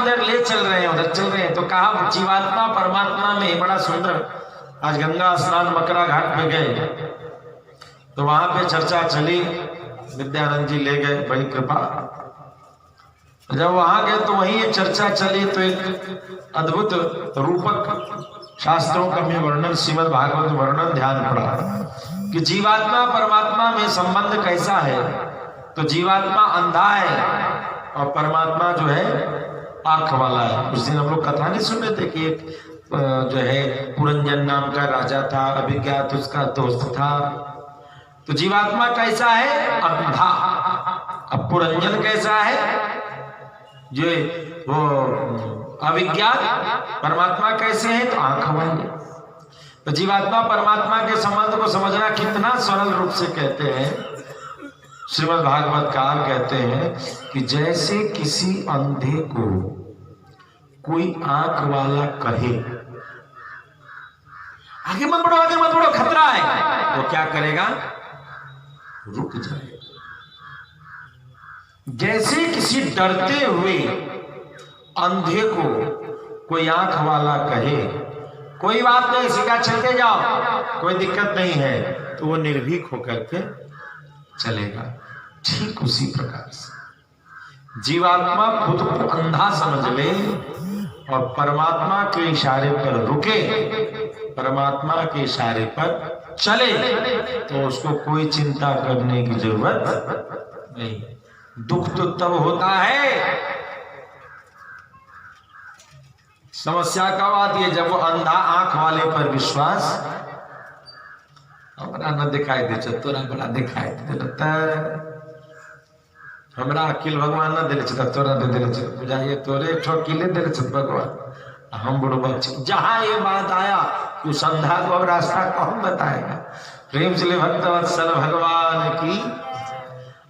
इधर ले चल रहे हैं, उधर चल रहे हैं। तो कहा जीवात्मा परमात्मा में बड़ा सुंदर। आज गंगा स्नान मकरा घाट पे गए तो वहां पे चर्चा चली, विद्यानंद जी ले गए, बड़ी कृपा। जब वहां गए तो वहीं ये चर्चा चली तो एक अद्भुत रूपक शास्त्रों का में वर्णन, श्रीमद् भागवत वर्णन ध्यान पड़ा कि जीवात्मा परमात्मा में संबंध कैसा है। तो जीवात्मा अंधा है और परमात्मा जो है आंख वाला है। उस दिन हम लोग कथा नहीं सुन रहे थे कि एक जो है पुरंजन नाम का राजा था, अभिज्ञात उसका दोस्त था। तो जीवात्मा कैसा है? अंधा। अब पुरंजन कैसा है? जो वो अविज्ञात। परमात्मा कैसे है? तो आंख वाले। तो जीवात्मा परमात्मा के संबंध को समझना कितना सरल रूप से कहते हैं। श्रीमद् भागवतकार कहते हैं कि जैसे किसी अंधे को कोई आंख वाला कहे आगे मत बढ़ो खतरा है, वो क्या करेगा? रुक जाएगा। जैसे किसी डरते हुए अंधे को कोई आंख वाला कहे कोई बात नहीं, सीधा चलते जाओ, कोई दिक्कत नहीं है, तो वो निर्भीक होकर के चलेगा। ठीक उसी प्रकार से जीवात्मा खुद को अंधा समझ ले और परमात्मा के इशारे पर रुके, परमात्मा के इशारे पर चले, तो उसको कोई चिंता करने की जरूरत नहीं। दुख तो तब होता है, समस्या कब आती है? जब वो अंधा आंख वाले पर विश्वास हमरा न दिखाई दे, तोरा बड़ा दिखाई देता है। हमरा अकिल भगवान न दिले तोरा दे दिले, बुझाइए तोरे ठोकिले दिले भगवान, हम बुढ़बक। जहां ये बात आया उस अंधा को अब रास्ता कौन बताएगा? प्रेम से भक्त वत्सल भगवान की